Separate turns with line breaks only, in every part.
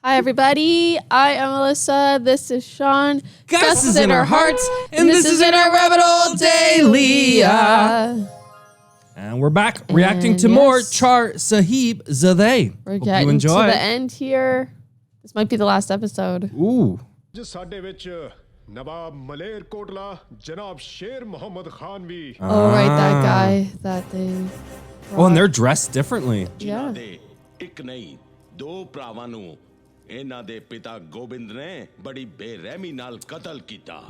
Hi, everybody. I am Alyssa. This is Sean.
Gus is in our hearts, and this is in our Rabbit Hole Daily. And we're back reacting to more Char Sahib Zadeh.
We're
Hope
getting
you enjoy.
to the end here. This might be the last episode.
Ooh.
ਸਾਡੇ ਵਿੱਚ ਨਵਾਬ ਮਲੇਰ ਕੋਟਲਾ ਜਨਾਬ ਸ਼ੇਰ ਮੁਹੰਮਦ ਖਾਨ ਵੀ
Oh, right, that guy that they.
Oh, and they're dressed differently.
Yeah.
ਇੱਕ ਨਹੀਂ ਦੋ ਭਰਾਵਾਂ ਨੂੰ ਇਹਨਾਂ ਦੇ ਪਿਤਾ ਗੋਬਿੰਦ ਨੇ ਬੜੀ ਬੇਰਹਿਮੀ ਨਾਲ ਕਤਲ ਕੀਤਾ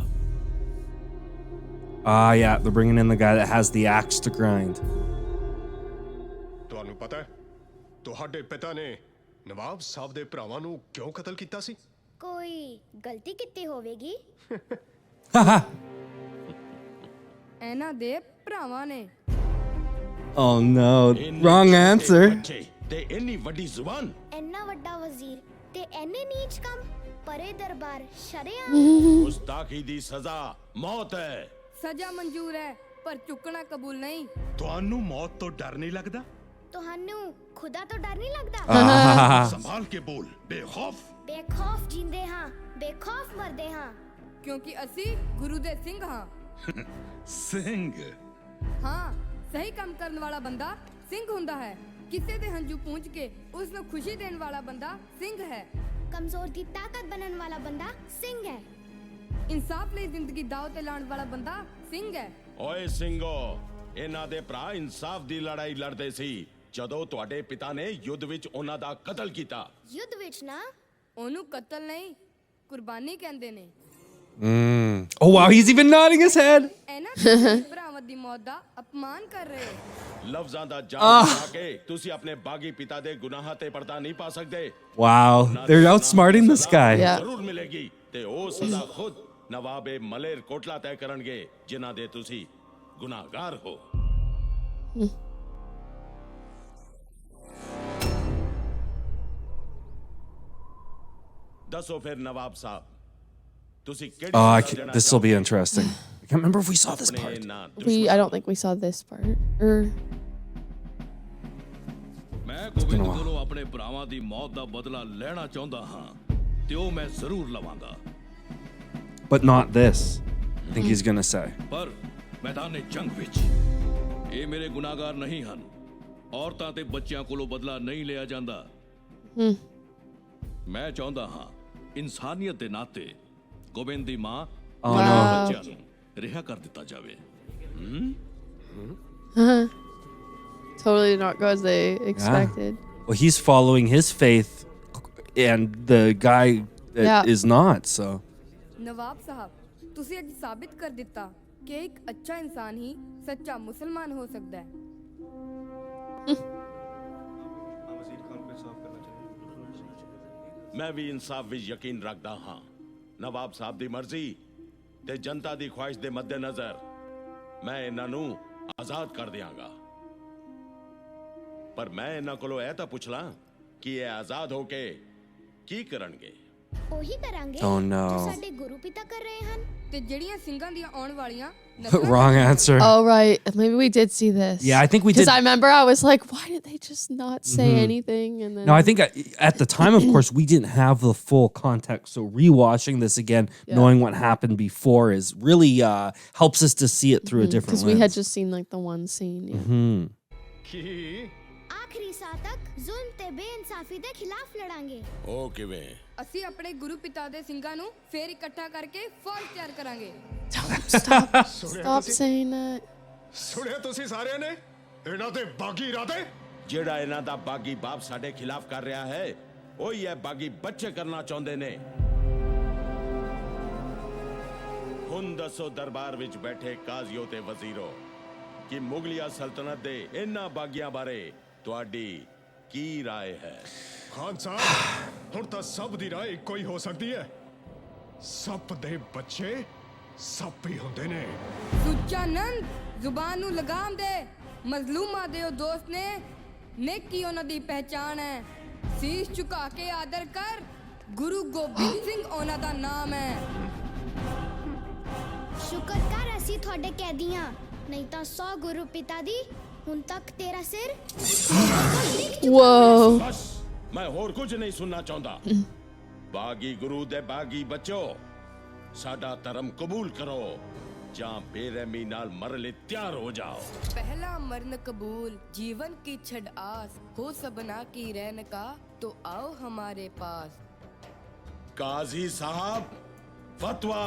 Ah, yeah, they're bringing in the guy that has the axe to grind.
ਤੁਹਾਨੂੰ ਪਤਾ ਹੈ ਤੁਹਾਡੇ ਪਿਤਾ ਨੇ ਨਵਾਬ ਸਾਹਿਬ ਦੇ ਭਰਾਵਾਂ ਨੂੰ ਕਿਉਂ ਕਤਲ ਕੀਤਾ ਸੀ
कोई गलती कितनी होवेगी
ਇਹਨਾਂ ਦੇ ਭਰਾਵਾਂ ਨੇ
Oh, no. Wrong answer.
ਬੱਚੇ ਤੇ ਇੰਨੀ ਵੱਡੀ ਜ਼ੁਬਾਨ
इन्ना वड्डा वजीर ते एने नीच काम परे दरबार शरेआम
ਗੁਸਤਾਖੀ ਦੀ ਸਜ਼ਾ ਮੌਤ ਹੈ
ਸਜ਼ਾ ਮਨਜ਼ੂਰ ਹੈ ਪਰ ਚੁੱਕਣਾ ਕਬੂਲ ਨਹੀਂ
ਤੁਹਾਨੂੰ ਮੌਤ ਤੋਂ ਡਰ ਨਹੀਂ ਲੱਗਦਾ
ਤੁਹਾਨੂੰ खुदा तो डर नहीं लगता
ਸੰਭਾਲ ਕੇ ਬੋਲ ਬੇਖੌਫ
बेखौफ जींदे हाँ बेखौफ मरदे हाँ
ਕਿਉਂਕਿ ਅਸੀਂ ਗੁਰੂ ਦੇ ਸਿੰਘ ਹਾਂ
ਸਿੰਘ
ਹਾਂ ਸਹੀ ਕੰਮ ਕਰਨ ਵਾਲਾ ਬੰਦਾ ਸਿੰਘ ਹੁੰਦਾ ਹੈ ਕਿਸੇ ਦੇ ਹੰਝੂ ਪੂੰਝ ਕੇ ਉਸ ਨੂੰ ਖੁਸ਼ੀ ਦੇਣ ਵਾਲਾ ਬੰਦਾ ਸਿੰਘ ਹੈ
कमजोर की ताकत बनने वाला बंदा सिंह है
ਇਨਸਾਫ ਲਈ ਜ਼ਿੰਦਗੀ ਦਾਅ ਤੇ ਲਾਉਣ ਵਾਲਾ ਬੰਦਾ ਸਿੰਘ ਹੈ
ਓਏ ਸਿੰਘੋ ਇਹਨਾਂ ਦੇ ਭਰਾ ਇਨਸਾਫ ਦੀ ਲੜਾਈ ਲੜਦੇ ਸੀ ਜਦੋਂ ਤੁਹਾਡੇ ਪਿਤਾ ਨੇ ਯੁੱਧ ਵਿੱਚ ਉਹਨਾਂ ਦਾ ਕਤਲ ਕੀਤਾ
युद्ध विच ना
ਉਹਨੂੰ ਕਤਲ ਨਹੀਂ ਕੁਰਬਾਨੀ ਕਹਿੰਦੇ ਨੇ
Oh, wow, he's even nodding his head.
ਇਹਨਾਂ ਭਰਾਵਾਂ ਦੀ ਮੌਤ ਦਾ ਅਪਮਾਨ ਕਰ ਰਹੇ ਹੋ
ਲਫ਼ਜ਼ਾਂ ਦਾ ਜਾਲ ਬਣਾ ਕੇ ਤੁਸੀਂ ਆਪਣੇ ਬਾਗੀ ਪਿਤਾ ਦੇ ਗੁਨਾਹਾਂ ਤੇ ਪਰਦਾ ਨਹੀਂ ਪਾ ਸਕਦੇ
Wow, they're outsmarting this guy.
Yeah.
ਜ਼ਰੂਰ ਮਿਲੇਗੀ ਤੇ ਉਹ ਸਜ਼ਾ ਖੁਦ ਨਵਾਬੇ ਮਲੇਰ ਕੋਟਲਾ ਤੈਅ ਕਰਨਗੇ ਜਿਨ੍ਹਾਂ ਦੇ ਤੁਸੀਂ ਗੁਨਾਹਗਾਰ ਹੋ ਦੱਸੋ ਫਿਰ ਨਵਾਬ ਸਾਹਿਬ ਤੁਸੀਂ ਕਿਹੜੀ
Oh,
ਸਜ਼ਾ ਦੇਣਾ
this will be interesting. I can't remember if we saw this
ਚਾਹੋਗੇ?
part.
ਇਹਨਾਂ
I don't think we saw this part.
ਮੈਂ ਗੋਬਿੰਦ ਕੋਲੋਂ ਆਪਣੇ ਭਰਾਵਾਂ ਦੀ ਮੌਤ ਦਾ ਬਦਲਾ ਲੈਣਾ ਚਾਹੁੰਦਾ ਹਾਂ ਤੇ ਉਹ ਮੈਂ ਜ਼ਰੂਰ ਲਵਾਂਗਾ
But not this. I think he's gonna say.
ਪਰ ਮੈਦਾਨੇ ਜੰਗ ਵਿੱਚ ਇਹ ਮੇਰੇ ਗੁਨਾਹਗਾਰ ਨਹੀਂ ਹਨ ਔਰਤਾਂ ਤੇ ਬੱਚਿਆਂ ਕੋਲੋਂ ਬਦਲਾ ਨਹੀਂ ਲਿਆ ਜਾਂਦਾ ਮੈਂ ਚਾਹੁੰਦਾ ਹਾਂ ਇਨਸਾਨੀਅਤ ਦੇ ਨਾਤੇ ਗੋਬਿੰਦ ਦੀ ਮਾਂ ਬੱਚਿਆਂ ਨੂੰ ਰਿਹਾ ਕਰ ਦਿੱਤਾ ਜਾਵੇ
Totally not go as they expected.
Well, he's following his faith, and the guy that
Yeah.
is not, so.
ਨਵਾਬ ਸਾਹਿਬ ਤੁਸੀਂ ਅੱਜ ਸਾਬਿਤ ਕਰ ਦਿੱਤਾ ਕਿ ਇੱਕ ਅੱਛਾ ਇਨਸਾਨ ਹੀ ਸੱਚਾ ਮੁਸਲਮਾਨ ਹੋ ਸਕਦਾ ਹੈ
ਮੈਂ ਵੀ ਇਨਸਾਫ ਵਿੱਚ ਯਕੀਨ ਰੱਖਦਾ ਹਾਂ ਨਵਾਬ ਸਾਹਿਬ ਦੀ ਮਰਜ਼ੀ ਤੇ ਜਨਤਾ ਦੀ ਖੁਆਇਸ਼ ਦੇ ਮੱਦੇਨਜ਼ਰ ਮੈਂ ਇਹਨਾਂ ਨੂੰ ਆਜ਼ਾਦ ਕਰ ਦਿਆਂਗਾ ਪਰ ਮੈਂ ਇਹਨਾਂ ਕੋਲੋਂ ਇਹ ਤਾਂ ਪੁੱਛ ਲਾਂ ਕਿ ਇਹ ਆਜ਼ਾਦ ਹੋ ਕੇ ਕੀ ਕਰਨਗੇ
ਉਹੀ ਕਰਾਂਗੇ
Oh, no.
ਜੋ ਸਾਡੇ ਗੁਰੂ ਪਿਤਾ ਕਰ ਰਹੇ ਹਨ
ਤੇ ਜਿਹੜੀਆਂ ਸਿੰਘਾਂ ਦੀਆਂ ਆਉਣ ਵਾਲੀਆਂ
Wrong answer.
Oh, right. Maybe we did see this.
Yeah, I think we
Because
did.
I remember I was like, why did they just not say anything? And then
No, I think at the time, of course, we didn't have the full context. So rewatching this again, knowing what happened before, is really helps us to see it through a different
because
lens.
we had just seen like the one scene. Yeah.
ਕੀ
ਆਖਰੀ ਸਾਹ ਤੱਕ ਜ਼ੁਲਮ ਤੇ ਬੇਇਨਸਾਫੀ ਦੇ ਖਿਲਾਫ ਲੜਾਂਗੇ
ਉਹ ਕਿਵੇਂ
ਅਸੀਂ ਆਪਣੇ ਗੁਰੂ ਪਿਤਾ ਦੇ ਸਿੰਘਾਂ ਨੂੰ ਫੇਰ ਇਕੱਠਾ ਕਰਕੇ ਫੌਜ ਤਿਆਰ ਕਰਾਂਗੇ
Stop saying that.
ਸੁਣਿਆ ਤੁਸੀਂ ਸਾਰਿਆਂ ਨੇ ਇਹਨਾਂ ਦੇ ਬਾਗੀ ਇਰਾਦੇ
ਜਿਹੜਾ ਇਹਨਾਂ ਦਾ ਬਾਗੀ ਬਾਪ ਸਾਡੇ ਖਿਲਾਫ ਕਰ ਰਿਹਾ ਹੈ ਉਹੀ ਇਹ ਬਾਗੀ ਬੱਚੇ ਕਰਨਾ ਚਾਹੁੰਦੇ ਨੇ ਹੁਣ ਦੱਸੋ ਦਰਬਾਰ ਵਿੱਚ ਬੈਠੇ ਕਾਜ਼ੀਓ ਤੇ ਵਜ਼ੀਰੋ ਕਿ ਮੁਗਲਿਆ ਸਲਤਨਤ ਦੇ ਇਹਨਾਂ ਬਾਗੀਆਂ ਬਾਰੇ ਤੁਹਾਡੀ ਕੀ ਰਾਏ ਹੈ
ਖਾਨ ਸਾਹਿਬ ਹੁਣ ਤਾਂ ਸਭ ਦੀ ਰਾਏ ਇੱਕੋ ਹੀ ਹੋ ਸਕਦੀ ਹੈ ਸੱਪ ਦੇ ਬੱਚੇ ਸੱਪ ਹੀ ਹੁੰਦੇ ਨੇ
ਸੁੱਚਾ ਨੰਦ ਜ਼ੁਬਾਨ ਨੂੰ ਲਗਾਮ ਦੇ ਮਜ਼ਲੂਮਾਂ ਦੇ ਉਹ ਦੋਸਤ ਨੇ ਨੇਕੀ ਉਹਨਾਂ ਦੀ ਪਹਿਚਾਣ ਹੈ ਸੀਸ ਝੁਕਾ ਕੇ ਆਦਰ ਕਰ ਗੁਰੂ ਗੋਬਿੰਦ ਸਿੰਘ ਉਹਨਾਂ ਦਾ ਨਾਮ ਹੈ
ਸ਼ੁਕਰ ਕਰ ਅਸੀਂ ਤੁਹਾਡੇ ਕੈਦੀਆਂ ਨਹੀਂ ਤਾਂ 100 ਗੁਰੂ ਪਿਤਾ ਦੀ ਹੁਣ ਤੱਕ ਤੇਰਾ ਸਿਰ
Whoa.
ਬਸ ਮੈਂ ਹੋਰ ਕੁਝ ਨਹੀਂ ਸੁਣਨਾ ਚਾਹੁੰਦਾ ਬਾਗੀ ਗੁਰੂ ਦੇ ਬਾਗੀ ਬੱਚੋ ਸਾਡਾ ਧਰਮ ਕਬੂਲ ਕਰੋ ਜਾਂ ਬੇਰਹਿਮੀ ਨਾਲ ਮਰਨ ਲਈ ਤਿਆਰ ਹੋ ਜਾਓ
पहला मरण कबूल जीवन की छड़ आस हो सबना की रहन का तो आओ हमारे पास।
काजी साहब फतवा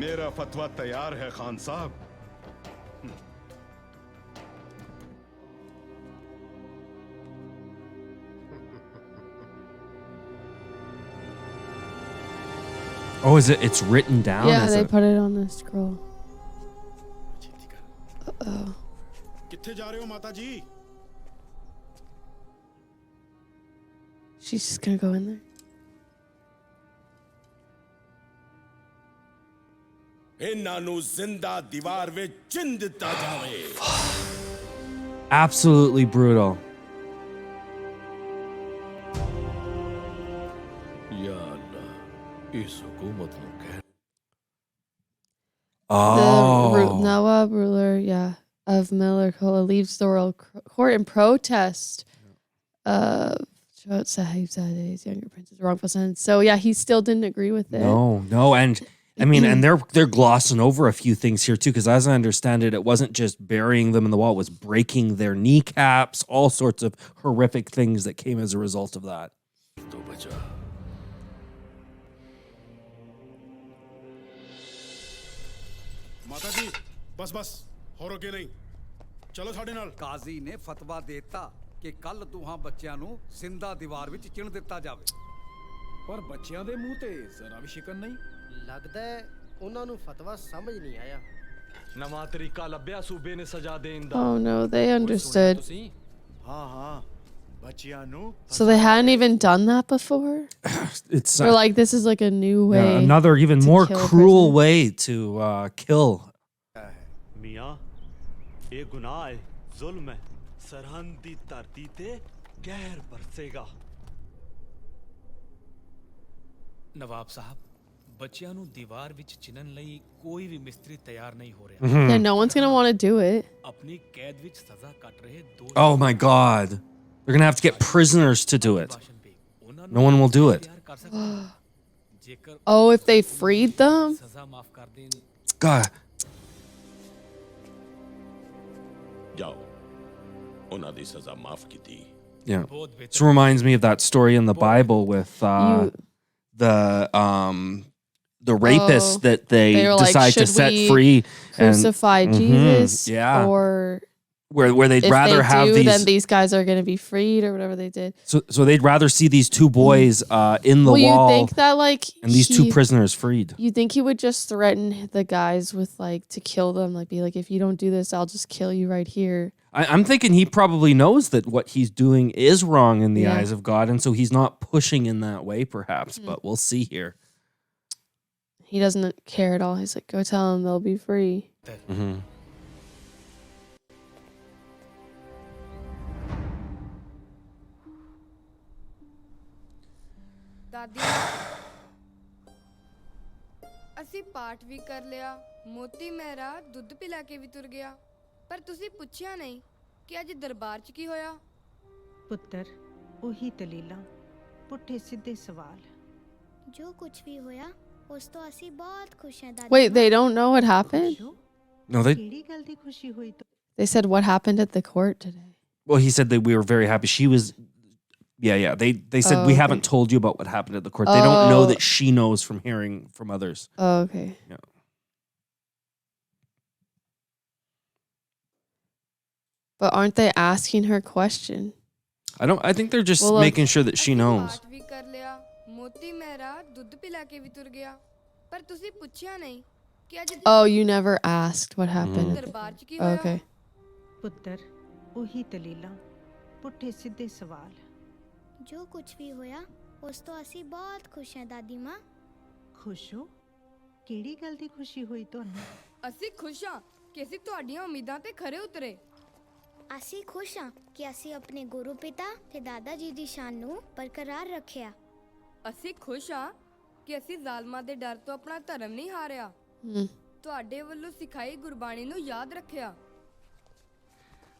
मेरा फतवा तैयार है खान साहब।
Oh, is it? It's written down.
Yeah,
is
they
it?
put it on the scroll.
कित्थे जा रहे हो माता जी?
She's just gonna go in there.
ਇਹਨਾਂ ਨੂੰ ਜ਼ਿੰਦਾ ਦੀਵਾਰ ਵਿੱਚ ਚਿਣ ਦਿੱਤਾ ਜਾਵੇ
Absolutely brutal.
या अल्लाह इस हुकूमत ਨੂੰ ਕਹਿ
Oh.
Nawab ruler, yeah, of Miller Kola leaves the royal court in protest of Chot Sahibzade's younger prince's wrongful sentence. So yeah, he still didn't agree with it.
No, and I mean, and they're glossing over a few things here too, because as I understand it, it wasn't just burying them in the wall; it was breaking their kneecaps, all sorts of horrific things that came as a result of that.
तो बचा
माता जी बस बस हो रोके नहीं चलो साडे नाल।
ਕਾਜ਼ੀ ਨੇ ਫਤਵਾ ਦਿੱਤਾ ਕਿ ਕੱਲ ਦੋਹਾਂ ਬੱਚਿਆਂ ਨੂੰ ਸਿੰਦਾ ਦੀਵਾਰ ਵਿੱਚ ਚਿਣ ਦਿੱਤਾ ਜਾਵੇ।
ਪਰ ਬੱਚਿਆਂ ਦੇ ਮੂੰਹ ਤੇ ਜ਼ਰਾ ਵੀ ਸ਼ਿਕਨ ਨਹੀਂ।
ਲੱਗਦਾ ਹੈ ਉਹਨਾਂ ਨੂੰ ਫਤਵਾ ਸਮਝ ਨਹੀਂ ਆਇਆ।
ਨਵਾਂ ਤਰੀਕਾ ਲੱਭਿਆ ਸੂਬੇ ਨੇ ਸਜ਼ਾ ਦੇਣ ਦਾ।
Oh no, they understood.
ਤੁਸੀਂ
हाँ हाँ बच्चियां नु
So they hadn't even done that before.
It's
They're like, this is like a new way.
yeah, another even
to
more
kill a
cruel
person.
way to kill.
मियाँ ये गुनाह है जुल्म है सरहद दी धरती ते कहर बरसेगा।
ਨਵਾਬ ਸਾਹਿਬ ਬੱਚਿਆਂ ਨੂੰ ਦੀਵਾਰ ਵਿੱਚ ਚਿਣਨ ਲਈ ਕੋਈ ਵੀ ਮਿਸਤਰੀ ਤਿਆਰ ਨਹੀਂ ਹੋ ਰਿਹਾ।
Yeah, no one's gonna want to do it.
ਆਪਣੀ ਕੈਦ ਵਿੱਚ ਸਜ਼ਾ ਕੱਟ ਰਹੇ ਦੋ
Oh my God, they're gonna have to get prisoners to do it.
ਭਾਸ਼ਣ ਪੇ ਉਹਨਾਂ
No one will do it.
ਤਿਆਰ ਕਰ ਸਕਦੇ ਹਨ। ਜੇਕਰ
Oh, if they freed them?
ਸਜ਼ਾ ਮਾਫ ਕਰ ਦੇਣ
God,
ਜਾਓ ਉਹਨਾਂ ਦੀ ਸਜ਼ਾ ਮਾਫ ਕੀਤੀ
yeah.
ਬਹੁਤ
This
ਬਿਹਤਰ
reminds me of that story in the Bible with
You-
the rapist
Oh,
that they
they were like,
decide to
should
set
we
free, and
Crucify Jesus,
yeah.
or
where they'd
if
rather
they
have
do, then
these.
these guys are gonna be freed, or whatever they did.
So they'd rather see these two boys in the
Well, you
wall
think that like
and these two
he-
prisoners freed.
You think he would just threaten the guys with like to kill them, like be like, if you don't do this, I'll just kill you right here.
I'm thinking he probably knows that what he's doing is wrong in the
Yeah.
eyes of God, and so he's not pushing in that way, perhaps. But we'll see here.
He doesn't care at all. He's like, go tell them they'll be free.
Mm-hmm.
ਦਾਦੀ ਅਸੀਂ ਪਾਠ ਵੀ ਕਰ ਲਿਆ ਮੋਤੀ ਮਹਿਰਾ ਦੁੱਧ ਪਿਲਾ ਕੇ ਵੀ ਤੁਰ ਗਿਆ ਪਰ ਤੁਸੀਂ ਪੁੱਛਿਆ ਨਹੀਂ ਕਿ ਅੱਜ ਦਰਬਾਰ 'ਚ ਕੀ ਹੋਇਆ।
ਪੁੱਤਰ ਉਹੀ ਦਲੀਲਾਂ ਪੁੱਠੇ ਸਿੱਧੇ ਸਵਾਲ।
ਜੋ ਕੁਝ ਵੀ ਹੋਇਆ ਉਸ ਤੋਂ ਅਸੀਂ ਬਹੁਤ ਖੁਸ਼ ਹਾਂ ਦਾਦੀ
Wait, they don't know what happened?
No, they.
ਕਿਹੜੀ ਗੱਲ ਦੀ ਖੁਸ਼ੀ ਹੋਈ ਤੋ?
They said what happened at the court today.
Well, he said that we were very happy. She was. Yeah. They said
Oh,
we
okay.
haven't told you about what happened at the court. They don't know
Oh.
that she knows from hearing from others.
Oh, okay.
Yeah.
But aren't they asking her question?
I think they're just
Well, look-
making sure that she
ਅਸੀਂ
knows.
ਪਾਠ ਵੀ ਕਰ ਲਿਆ ਮੋਤੀ ਮਹਿਰਾ ਦੁੱਧ ਪਿਲਾ ਕੇ ਵੀ ਤੁਰ ਗਿਆ ਪਰ ਤੁਸੀਂ ਪੁੱਛਿਆ ਨਹੀਂ ਕਿ ਅੱਜ
Oh, you never asked what happened. at the-
ਦਰਬਾਰ 'ਚ ਕੀ
Oh,
ਹੋਇਆ।
okay.
ਪੁੱਤਰ ਉਹੀ ਦਲੀਲਾਂ ਪੁੱਠੇ ਸਿੱਧੇ ਸਵਾਲ।
ਜੋ ਕੁਝ ਵੀ ਹੋਇਆ ਉਸ ਤੋਂ ਅਸੀਂ ਬਹੁਤ ਖੁਸ਼ ਹਾਂ ਦਾਦੀ ਮਾਂ।
ਖੁਸ਼ ਹੋ? ਕਿਹੜੀ ਗੱਲ ਦੀ ਖੁਸ਼ੀ ਹੋਈ ਤੁਹਾਨੂੰ?
ਅਸੀਂ ਖੁਸ਼ ਹਾਂ ਕਿ ਅਸੀਂ ਤੁਹਾਡੀਆਂ ਉਮੀਦਾਂ ਤੇ ਖਰੇ ਉਤਰੇ।
ਅਸੀਂ ਖੁਸ਼ ਹਾਂ ਕਿ ਅਸੀਂ ਆਪਣੇ ਗੁਰੂ ਪਿਤਾ ਤੇ ਦਾਦਾ ਜੀ ਦੀ ਸ਼ਾਨ ਨੂੰ ਬਰਕਰਾਰ ਰੱਖਿਆ।
ਅਸੀਂ ਖੁਸ਼ ਹਾਂ ਕਿ ਅਸੀਂ ਜ਼ਾਲਮਾਂ ਦੇ ਡਰ ਤੋਂ ਆਪਣਾ ਧਰਮ ਨਹੀਂ ਹਾਰਿਆ
Hmm.
ਤੁਹਾਡੇ ਵੱਲੋਂ ਸਿਖਾਈ ਗੁਰਬਾਣੀ ਨੂੰ ਯਾਦ ਰੱਖਿਆ।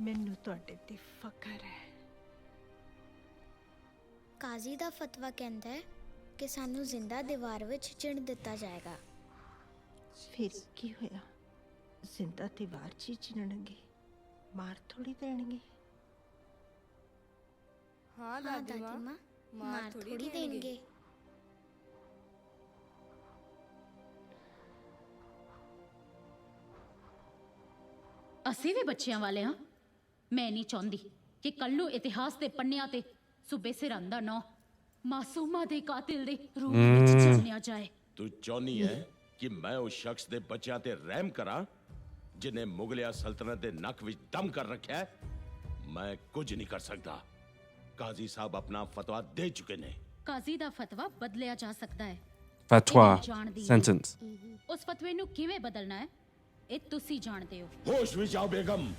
ਮੈਨੂੰ ਤੁਹਾਡੇ ਤੇ ਫਖਰ ਹੈ।
ਕਾਜ਼ੀ ਦਾ ਫਤਵਾ ਕਹਿੰਦਾ ਹੈ ਕਿ ਸਾਨੂੰ ਜ਼ਿੰਦਾ ਦੀਵਾਰ ਵਿੱਚ ਚਿਣ ਦਿੱਤਾ ਜਾਏਗਾ।
ਫਿਰ ਕੀ ਹੋਇਆ? ਜ਼ਿੰਦਾ ਦੀਵਾਰ 'ਚ ਹੀ ਚਿਣਨਗੇ, ਮਾਰ ਥੋੜੀ ਦੇਣਗੇ।
हाँ दादी माँ,
ਮਾਰ ਥੋੜੀ ਦੇਣਗੇ।
ਅਸੀਂ ਵੀ ਬੱਚਿਆਂ ਵਾਲੇ ਹਾਂ। ਮੈਂ ਨਹੀਂ ਚਾਹੁੰਦੀ ਕਿ ਕੱਲ ਨੂੰ ਇਤਿਹਾਸ ਦੇ ਪੰਨਿਆਂ ਤੇ ਸੂਬੇ ਸਿਰਾਂ ਦਾ ਨਾਂ ਮਾਸੂਮਾਂ ਦੇ ਕਾਤਿਲ ਦੇ ਰੂਪ ਵਿੱਚ ਜਾਣਿਆ ਜਾਏ।
ਤੂੰ ਚਾਹੁੰਦੀ ਹੈ ਕਿ ਮੈਂ ਉਸ ਸ਼ਖਸ ਦੇ ਬੱਚਿਆਂ ਤੇ ਰਹਿਮ ਕਰਾਂ ਜਿਨੇ ਮੁਗਲਿਆ ਸਲਤਨਤ ਦੇ ਨੱਕ ਵਿੱਚ ਦਮ ਕਰ ਰੱਖਿਆ ਹੈ? ਮੈਂ ਕੁਝ ਨਹੀਂ ਕਰ ਸਕਦਾ। ਕਾਜ਼ੀ ਸਾਹਿਬ ਆਪਣਾ ਫਤਵਾ ਦੇ ਚੁੱਕੇ ਨੇ।
ਕਾਜ਼ੀ ਦਾ ਫਤਵਾ ਬਦਲਿਆ ਜਾ ਸਕਦਾ ਹੈ।
Fatwa. Sentence.
ਉਸ ਫਤਵੇ ਨੂੰ ਕਿਵੇਂ ਬਦਲਣਾ ਹੈ ਇਹ ਤੁਸੀਂ ਜਾਣਦੇ ਹੋ।
ਹੋਸ਼ ਵਿੱਚ ਆਓ ਬੇਗਮ।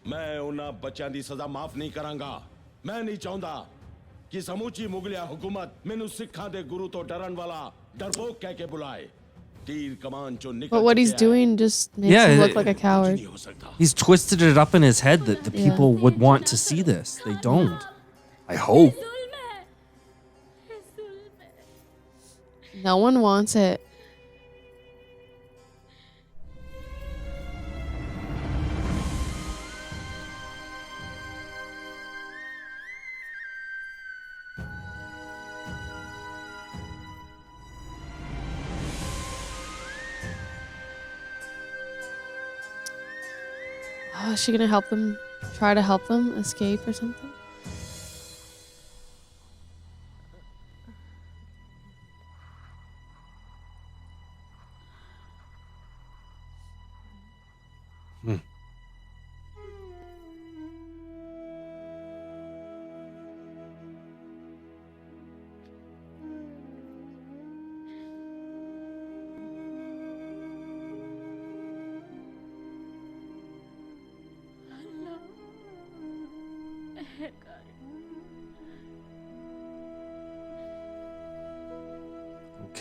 ਮੈਂ ਉਹਨਾਂ ਬੱਚਿਆਂ ਦੀ ਸਜ਼ਾ ਮਾਫ ਨਹੀਂ ਕਰਾਂਗਾ। ਮੈਂ ਨਹੀਂ ਚਾਹੁੰਦਾ ਕਿ ਸਮੂਚੀ ਮੁਗਲਿਆ ਹੁਕੂਮਤ ਮੈਨੂੰ ਸਿੱਖਾਂ ਦੇ ਗੁਰੂ ਤੋਂ ਡਰਨ ਵਾਲਾ ਡਰਪੋਕ ਕਹਿ ਕੇ ਬੁਲਾਏ। ਤੀਰ ਕਮਾਨ ਚੋਂ ਨਿਕਲ
But what he's doing just makes him look like a coward.
He's twisted it up in his head that the people would want to see this. They don't. I hope.
No one wants it. Oh, is she gonna help them? Try to help them escape or something?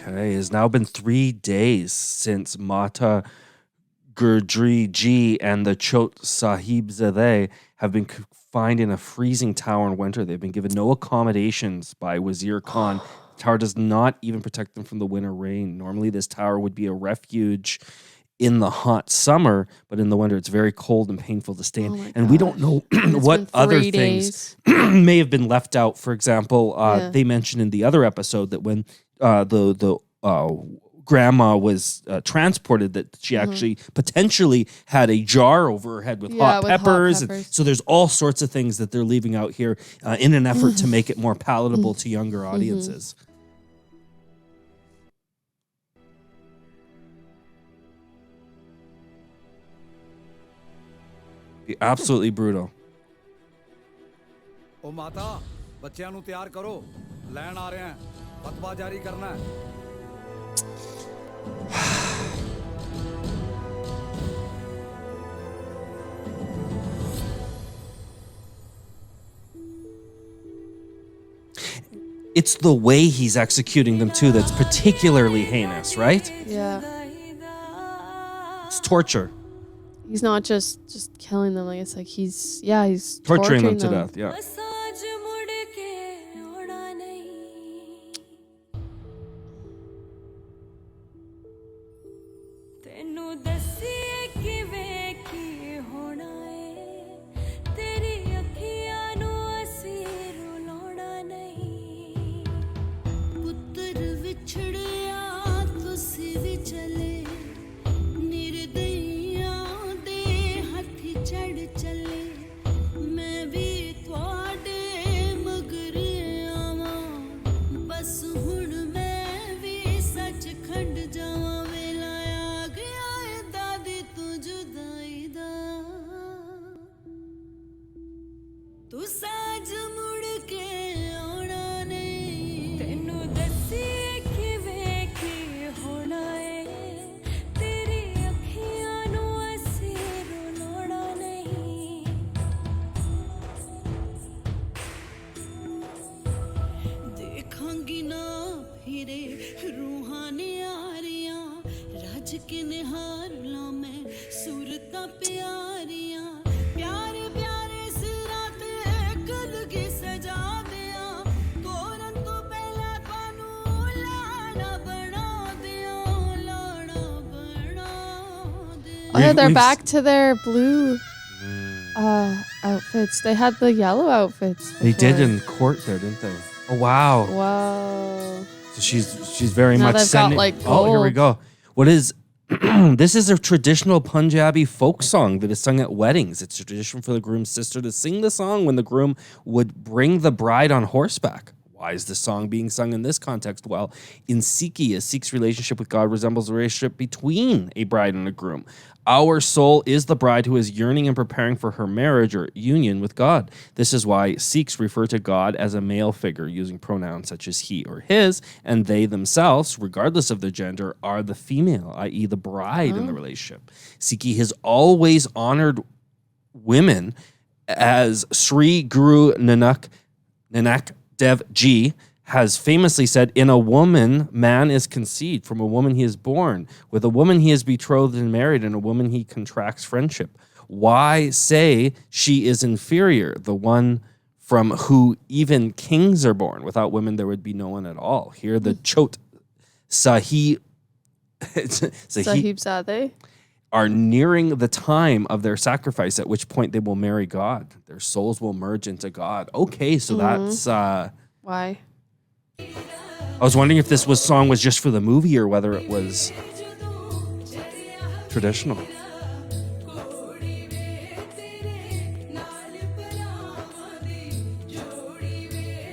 Okay, it's now been 3 days since Mata Gurdri Ji and the Chot Sahibzadeh have been confined in a freezing tower in winter. They've been given no accommodations by Wazir Khan. The tower does not even protect them from the winter rain. Normally, this tower would be a refuge in the hot summer, but in the winter, it's very cold and painful to stay in. And we don't know what other things may have been left out. For example, they mentioned in the other episode that when the grandma was transported, that she actually potentially had a jar over her head with hot peppers. And so there's all sorts of things that they're leaving out here in an effort to make it more palatable to younger audiences. Be absolutely brutal.
ओ माता, बच्चियां नु तैयार करो, लैन आ रहे हैं, फतवा जारी करना है।
It's the way he's executing them too that's particularly heinous, right?
Yeah.
It's torture.
He's not just killing them. Like it's like he's
torturing them to death. Yeah.
Oh, yeah, they're back to their blue outfits. They had the yellow outfits.
They did
before.
in court there, didn't they? Oh wow.
Whoa.
So she's very
Now
much
they've got,
sending.
like,
Oh, here we
gold.
go. What is? This is a traditional Punjabi folk song that is sung at weddings. It's a tradition for the groom's sister to sing the song when the groom would bring the bride on horseback. Why is this song being sung in this context? Well, in Sikhi, a Sikh's relationship with God resembles a relationship between a bride and a groom. Our soul is the bride who is yearning and preparing for her marriage or union with God. This is why Sikhs refer to God as a male figure, using pronouns such as he or his, and they themselves, regardless of their gender, are the female, i.e. the bride in the relationship. Sikhi has always honored women, as Sri Guru Nanak Dev Ji has famously said, in a woman, man is conceived. From a woman he is born. With a woman he is betrothed and married, and a woman he contracts friendship. Why say she is inferior, the one from who even kings are born? Without women, there would be no one at all. Here, the Chot Sahib
Sahibzade.
are nearing the time of their sacrifice, at which point they will marry God. Their souls will merge into God. Okay, so that's...
Why?
I was wondering if this song was just for the movie or whether it was traditional.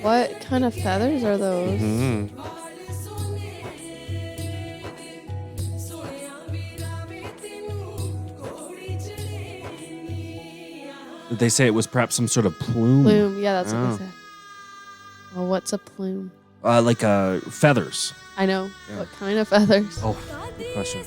What kind of feathers are those?
Did they say it was perhaps some sort of plume?
Plume. Yeah, that's what they said. Well, what's a plume?
Like feathers.
I know.
Yeah.
What kind of feathers?
Oh, good question.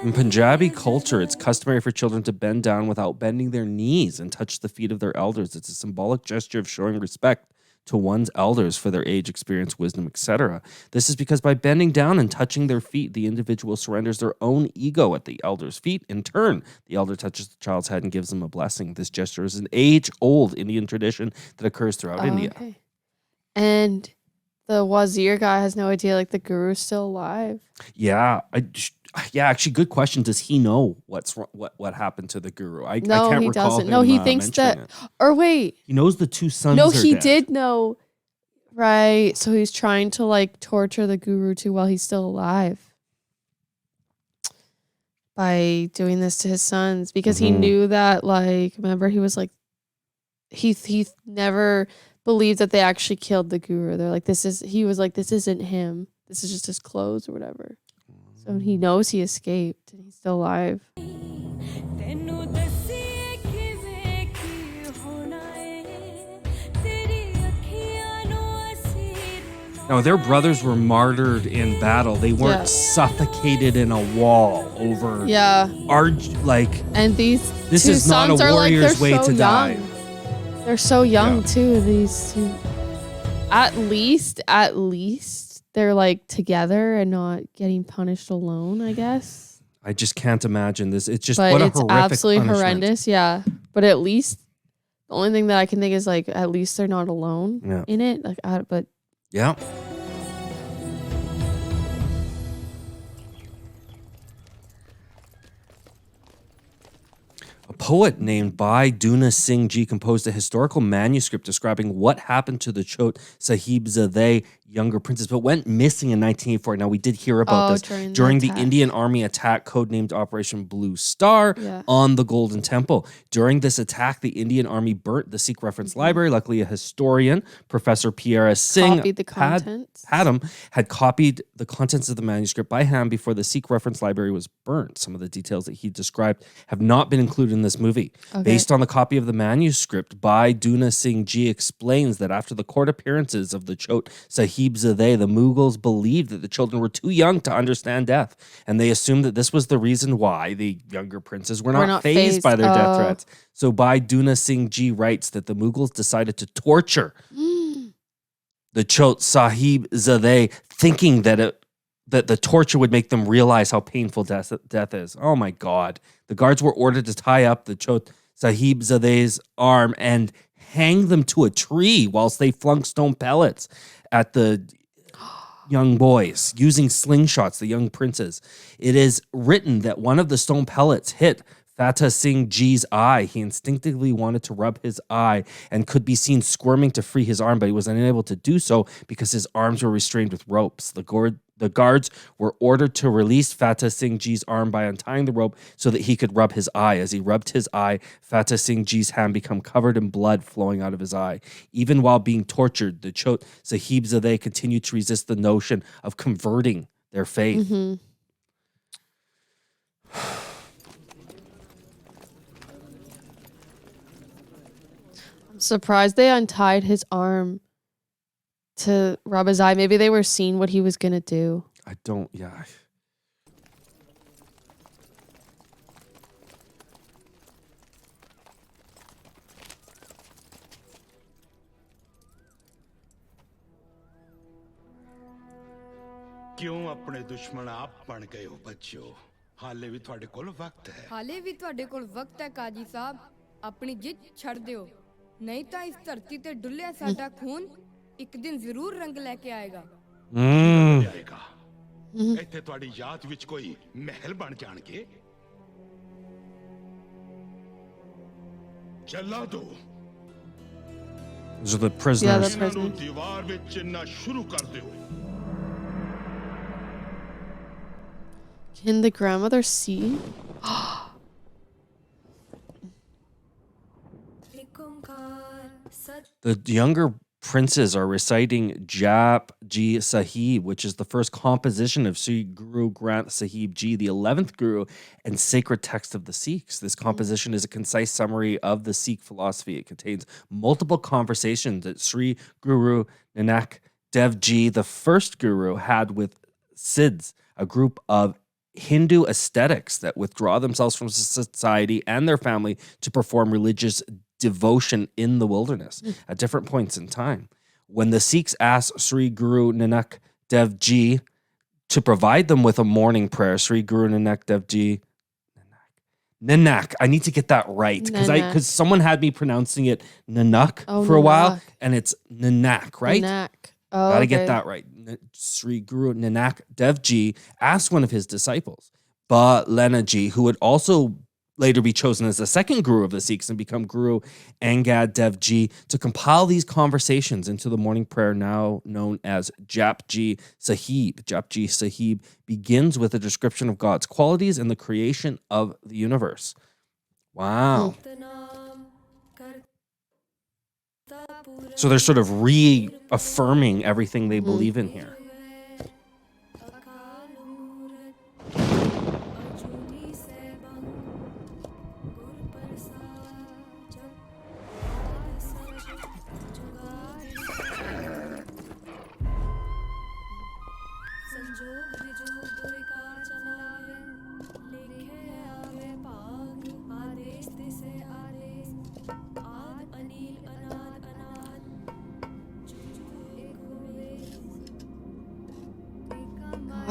In Punjabi culture, it's customary for children to bend down without bending their knees and touch the feet of their elders. It's a symbolic gesture of showing respect to one's elders for their age, experience, wisdom, etc. This is because by bending down and touching their feet, the individual surrenders their own ego at the elder's feet. In turn, the elder touches the child's head and gives them a blessing. This gesture is an age-old Indian tradition that occurs throughout India.
Okay. And the wazir guy has no idea, like, the guru's still alive.
Yeah, actually, good question. Does he know what happened to the guru? I can't
he
recall
doesn't.
him,
No, he thinks
mentioning
that.
it.
Or wait.
He knows the two sons.
No,
are
he
dead.
did know. Right. So he's trying to, like, torture the guru too while he's still alive by doing this to his sons, because he knew that, like, remember, he was like, he never believed that they actually killed the guru. They're like, this isn't him. This is just his clothes or whatever. So he knows he escaped and he's still alive.
No, their brothers were martyred in battle. They weren't
Yeah.
suffocated in a wall over.
Yeah.
And
these
this
two
is not a
sons are, like,
warrior's
they're
way
so
to die.
young. They're so young too. These two, at least they're, like, together and not getting punished alone, I guess.
I just can't imagine this. It's just
But
what a
it's
horrific
absolutely
punishment.
horrendous. Yeah, but at least the only thing that I can think is, like, at least they're not alone in it. Like, but
Yeah. A poet named Bhai Duna Singh Ji composed a historical manuscript describing what happened to the Chot Sahibzade younger princess, but went missing in 1984. Now, we did hear about this during the
attack.
Indian Army attack, codenamed Operation Blue Star,
Yeah.
on the Golden Temple. During this attack, the Indian Army burnt the Sikh reference library. Luckily, a historian, Professor Pierre Singh
Copied the contents.
Padam, had copied the contents of the manuscript by hand before the Sikh reference library was burnt. Some of the details that he described have not been included in this movie.
Okay.
Based on the copy of the manuscript, Bhai Duna Singh Ji explains that after the court appearances of the Chot Sahibzade, the Mughals believed that the children were too young to understand death, and they assumed that this was the reason why the younger princes were not fazed by their death threats. So Bhai Duna Singh Ji writes that the Mughals decided to torture the Chot Sahib Zadeh, thinking that the torture would make them realize how painful death is. Oh my God. The guards were ordered to tie up the Chot Sahib Zadeh's arm and hang them to a tree whilst they flung stone pellets at the young boys using slingshots, the young princes. It is written that one of the stone pellets hit Fateh Singh Ji's eye. He instinctively wanted to rub his eye and could be seen squirming to free his arm, but he was unable to do so because his arms were restrained with ropes. The guards were ordered to release Fateh Singh Ji's arm by untying the rope so that he could rub his eye. As he rubbed his eye, Fateh Singh Ji's hand became covered in blood flowing out of his eye. Even while being tortured, the Chot Sahib Zadeh continued to resist the notion of converting their faith.
Mm-hmm. I'm surprised they untied his arm to rub his eye. Maybe they were seeing what he was going to do.
I don't, yeah.
क्यों अपने दुश्मन आप बन गए हो बच्चों हाले भी ਤੁਹਾਡੇ ਕੋਲ ਵਕਤ ਹੈ
ਹਾਲੇ ਵੀ ਤੁਹਾਡੇ ਕੋਲ ਵਕਤ ਹੈ ਕਾਜੀ ਸਾਹਿਬ ਆਪਣੀ ਜਿੱਦ ਛੱਡ ਦਿਓ ਨਹੀਂ ਤਾਂ ਇਸ ਧਰਤੀ ਤੇ ਡੁੱਲਿਆ ਸਾਡਾ ਖੂਨ ਇੱਕ ਦਿਨ ਜ਼ਰੂਰ ਰੰਗ ਲੈ ਕੇ ਆਏਗਾ
ਆਏਗਾ ਇੱਥੇ ਤੁਹਾਡੀ ਯਾਦ ਵਿੱਚ ਕੋਈ ਮਹਿਲ ਬਣ ਜਾਣਗੇ ਚੱਲਾ ਦੋ
Those are the prisoners.
ਇਹਨਾਂ ਨੂੰ ਦੀਵਾਰ ਵਿੱਚ ਚਿਣਨਾ ਸ਼ੁਰੂ ਕਰ ਦਿਓ
Can the grandmother see?
The younger princes are reciting Jap Ji Sahib, which is the first composition of Sri Guru Granth Sahib Ji, the 11th Guru and sacred text of the Sikhs. This composition is a concise summary of the Sikh philosophy. It contains multiple conversations that Sri Guru Nanak Dev Ji, the first Guru, had with Siddhs, a group of Hindu ascetics that withdraw themselves from society and their family to perform religious devotion in the wilderness at different points in time. When the Sikhs asked Sri Guru Nanak Dev Ji to provide them with a morning prayer, Sri Guru Nanak Dev Ji, Nanak, I need to get that right because someone had me pronouncing it Nanak for a while, and it's Nanak, right?
Nanak. Oh,
gotta get that right. Sri Guru Nanak Dev Ji asked one of his disciples, Ba Lena Ji, who would also later be chosen as the second Guru of the Sikhs and become Guru Angad Dev Ji, to compile these conversations into the morning prayer now known as Jap Ji Sahib. Jap Ji Sahib begins with a description of God's qualities and the creation of the universe. Wow. So they're sort of reaffirming everything they believe in here.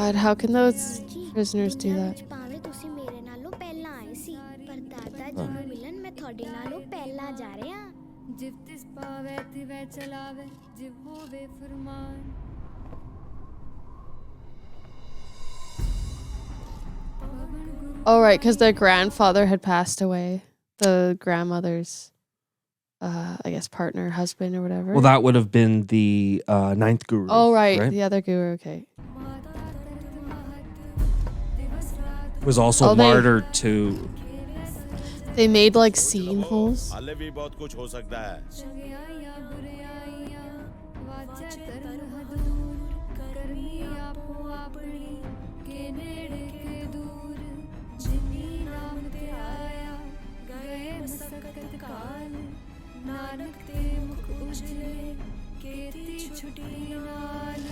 God, how can those prisoners do that?
ਭਾਵੇਂ ਤੁਸੀਂ ਮੇਰੇ ਨਾਲੋਂ ਪਹਿਲਾਂ ਆਏ ਸੀ ਪਰ ਦਾਦਾ ਜੀ ਨੂੰ ਮਿਲਣ ਮੈਂ ਤੁਹਾਡੇ ਨਾਲੋਂ ਪਹਿਲਾਂ ਜਾ ਰਿਹਾ
ਜਿਵ ਤਿਸ ਪਾਵੇ ਤਿਵੈ ਚਲਾਵੇ ਜਿਵ ਹੋਵੇ ਫਰਮਾਨ
Oh, right, because their grandfather had passed away. The grandmother's, I guess, partner, husband, or whatever.
Well, that would have been the ninth Guru.
Oh, right. The other Guru, okay.
Was also martyred to.
They made like seam holes.
हाले भी बहुत कुछ हो सकता है
नानक ते मुख उजले केती छुटी नाल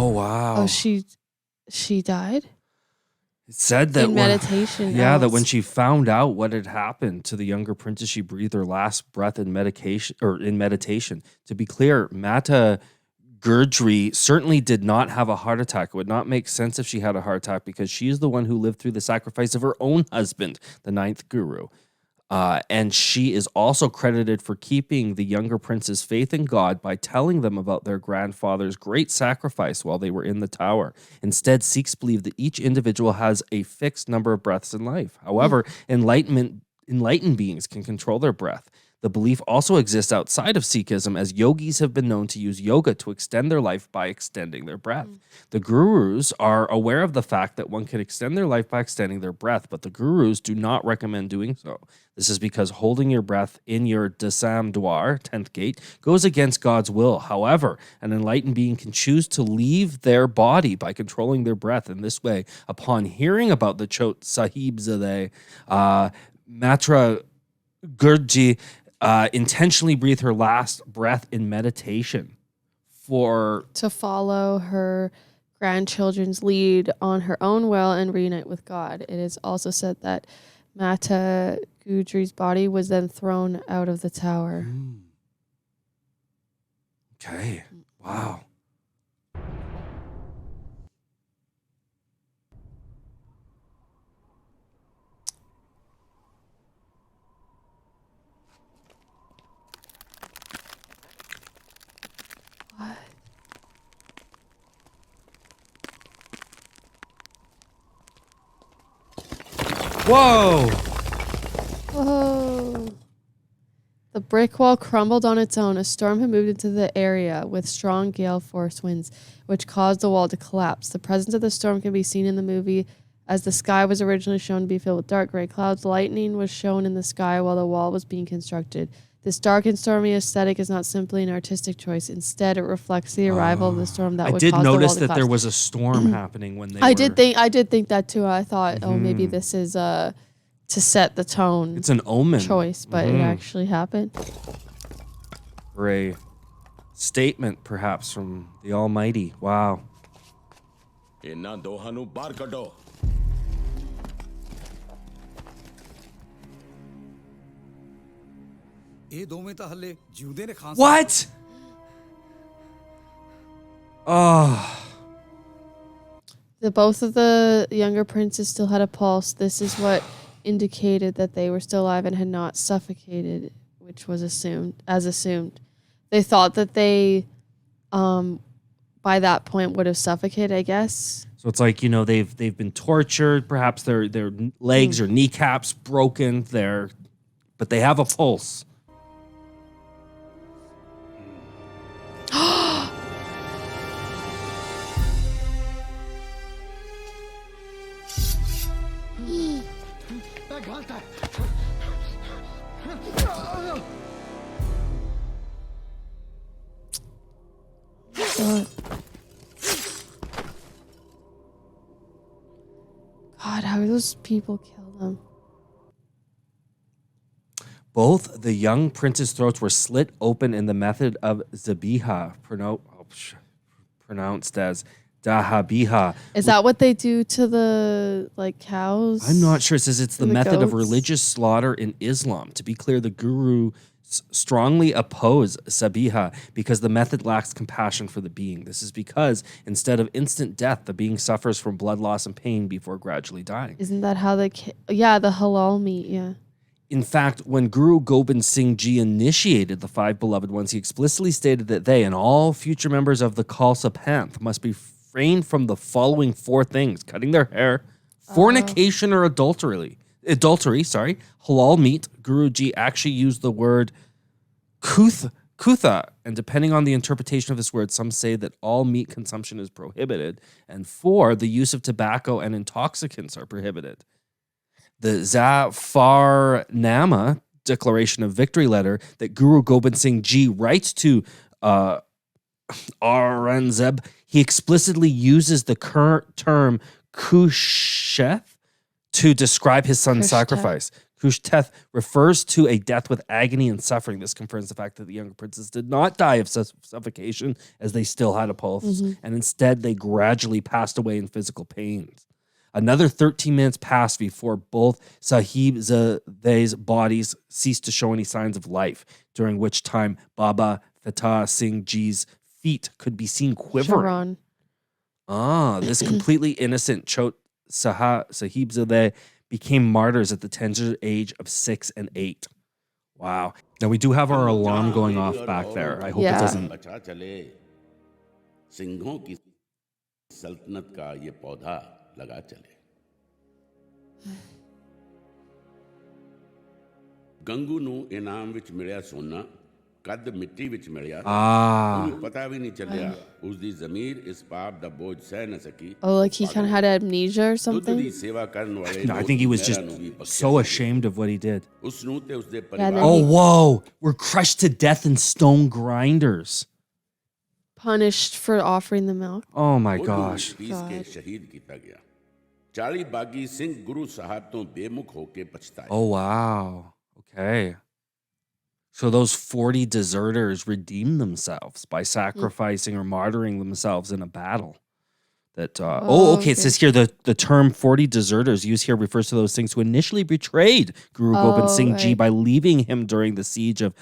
Oh wow.
Oh, she died?
It said that
in meditation.
Yeah, that
else.
when she found out what had happened to the younger princess, she breathed her last breath in meditation. To be clear, Mata Gurdjieff certainly did not have a heart attack. It would not make sense if she had a heart attack because she is the one who lived through the sacrifice of her own husband, the ninth guru. And she is also credited for keeping the younger prince's faith in God by telling them about their grandfather's great sacrifice while they were in the tower. Instead, Sikhs believe that each individual has a fixed number of breaths in life. However, enlightened beings can control their breath. The belief also exists outside of Sikhism, as yogis have been known to use yoga to extend their life by extending their breath. The gurus are aware of the fact that one can extend their life by extending their breath, but the gurus do not recommend doing so. This is because holding your breath in your Dasam Dwar, 10th gate, goes against God's will. However, an enlightened being can choose to leave their body by controlling their breath. In this way, upon hearing about the Chot Sahibzadeh, Matra Gurdjieff intentionally breathed her last breath in meditation
to follow her grandchildren's lead on her own will and reunite with God. It is also said that Mata Gurdjieff's body was then thrown out of the tower.
Okay. Wow.
What?
Whoa!
Whoa. The brick wall crumbled on its own. A storm had moved into the area with strong gale force winds, which caused the wall to collapse. The presence of the storm can be seen in the movie, as the sky was originally shown to be filled with dark gray clouds. Lightning was shown in the sky while the wall was being constructed. This dark and stormy aesthetic is not simply an artistic choice. Instead, it reflects the arrival of the storm that would cause the wall to collapse.
I did notice that there was a storm happening when they
I did think that too. I thought, oh, maybe this is to set the tone.
It's an omen
choice, but it actually happened.
Or a statement, perhaps, from the Almighty. Wow.
इन्हां दोहां नूं बाहर कढो
ਇਹ ਦੋਵੇਂ ਤਾਂ ਹੱਲੇ ਜਿਉਂਦੇ ਨੇ Khan
What? Oh.
Both of the younger princes still had a pulse. This is what indicated that they were still alive and had not suffocated, which was assumed. They thought that they, by that point, would have suffocated, I guess.
So it's like, they've been tortured. Perhaps their legs or kneecaps broken. But they have a pulse.
God, how those people kill them?
Both the young prince's throats were slit open in the method of zabiha, pronounced as dahabiha.
Is that what they do to the cows?
I'm not sure. It says it's the method of
goats?
religious slaughter in Islam. To be clear, the guru strongly oppose sabiha because the method lacks compassion for the being. This is because instead of instant death, the being suffers from blood loss and pain before gradually dying.
Isn't that how the halal meat, yeah.
In fact, when Guru Gobind Singh Ji initiated the five beloved ones, he explicitly stated that they and all future members of the Khalsa Panth must be refrained from the following four things: cutting their hair, fornication or adultery. Halal meat. Guruji actually used the word kutha, and depending on the interpretation of this word, some say that all meat consumption is prohibited, and 4, the use of tobacco and intoxicants are prohibited. The Zafarnama, Declaration of Victory letter that Guru Gobind Singh Ji writes to Aurangzeb, he explicitly uses the current term kusheth to describe his son's sacrifice. whose death refers to a death with agony and suffering. This confirms the fact that the younger princes did not die of suffocation, as they still had a pulse, and instead they gradually passed away in physical pains. Another 13 minutes passed before both Sahibzade's bodies ceased to show any signs of life, during which time Baba Fatah Singh Ji's feet could be seen quivering. This completely innocent Chot Sahibzade became martyrs at the tender age of 6 and 8. Wow. Now we do have our alarm going off back there. I hope it doesn't.
सिंहों की सल्तनत का ये पौधा लगा चले। गंगू ਨੂੰ ਇਨਾਮ ਵਿੱਚ ਮਿਲਿਆ ਸੋਨਾ ਕੱਦ ਮਿੱਟੀ ਵਿੱਚ ਮਿਲਿਆ ਉਹਨੂੰ ਪਤਾ ਵੀ ਨਹੀਂ ਚੱਲਿਆ ਉਸ ਦੀ ਜ਼ਮੀਰ ਇਸ ਪਾਪ ਦਾ ਬੋਝ ਸਹਿ ਨਾ ਸਕੀ।
Oh, like he kind of had amnesia or something?
ਦੀ ਸੇਵਾ ਕਰਨ ਵਾਲੇ
No, I think he was just so ashamed of what he did.
ਉਸ ਨੂੰ ਤੇ ਉਸਦੇ
Oh,
ਪਰਿਵਾਰ
whoa. We're crushed to death in stone grinders.
Punished for offering the milk.
Oh my gosh.
ਪੀਸ ਕੇ ਸ਼ਹੀਦ ਕੀਤਾ ਗਿਆ। 40 ਬਾਗੀ ਸਿੰਘ ਗੁਰੂ ਸਾਹਿਬ ਤੋਂ ਬੇਮੁਖ ਹੋ ਕੇ ਪਛਤਾਏ।
Oh wow. Okay. So those 40 deserters redeemed themselves by sacrificing or martyring themselves in a battle. That okay. It says here the term 40 deserters used here refers to those things who initially betrayed Guru Gobind Singh Ji by leaving him during the siege of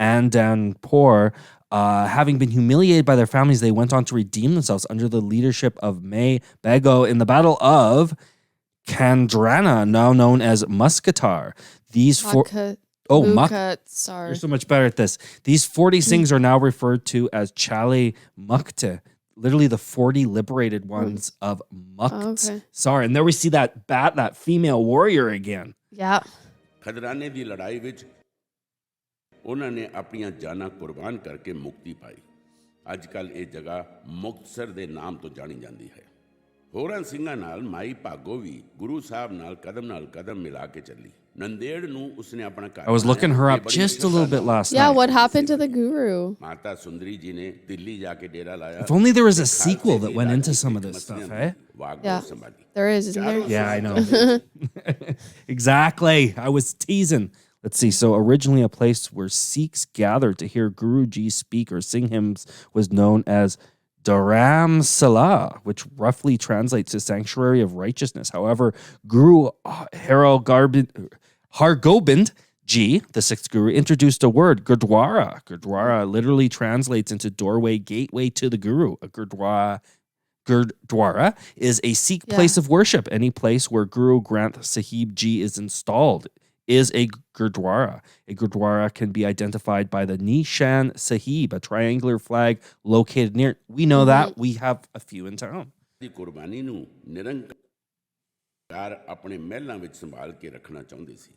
Anandpur. Having been humiliated by their families, they went on to redeem themselves under the leadership of May Bego in the Battle of Kandrana, now known as Muscatar. These four.
Sorry.
You're so much better at this. These 40 Singhs are now referred to as Chale Mukte, literally the 40 liberated ones of Mukht. Sorry, and there we see that female warrior again.
Yeah.
ਖਦਰਾਨੇ ਦੀ ਲੜਾਈ ਵਿੱਚ ਉਹਨਾਂ ਨੇ ਆਪਣੀਆਂ ਜਾਨਾਂ ਕੁਰਬਾਨ ਕਰਕੇ ਮੁਕਤੀ ਪਾਈ। ਅੱਜ ਕੱਲ ਇਹ ਜਗ੍ਹਾ ਮੁਕਤਸਰ ਦੇ ਨਾਮ ਤੋਂ ਜਾਣੀ ਜਾਂਦੀ ਹੈ। ਹੋਰਾਂ ਸਿੰਘਾਂ ਨਾਲ ਮਾਈ ਭਾਗੋ ਵੀ ਗੁਰੂ ਸਾਹਿਬ ਨਾਲ ਕਦਮ ਮਿਲਾ ਕੇ ਚੱਲੀ। ਨੰਦੇੜ ਨੂੰ ਉਸਨੇ ਆਪਣਾ ਘਰ
I was looking her up just a little bit last
Yeah,
night.
what happened to the guru?
Mata Sundari ਜੀ ਨੇ ਦਿੱਲੀ ਜਾ ਕੇ ਡੇਰਾ ਲਾਇਆ।
If only there was a sequel that went into some of this stuff, eh?
Yeah, there is, isn't there?
Yeah, I know. Exactly. I was teasing. Let's see. So originally a place where Sikhs gathered to hear Guruji speak or sing hymns was known as Dharamsala, which roughly translates to sanctuary of righteousness. However, Guru Hargobind Ji, the sixth guru, introduced a word, Gurdwara. Gurdwara literally translates into doorway, gateway to the guru. A Gurdwara is a Sikh place of worship. Any place where Guru Granth Sahib Ji is installed is a Gurdwara. A Gurdwara can be identified by the Nishan Sahib, a triangular flag located near. We know that. We have a few in town.
ਦੀ ਕੁਰਬਾਨੀ ਨੂੰ ਨਿਰੰਕਾਰ ਆਪਣੇ ਮਹਿਲਾਂ ਵਿੱਚ ਸੰਭਾਲ ਕੇ ਰੱਖਣਾ ਚਾਹੁੰਦੇ ਸੀ।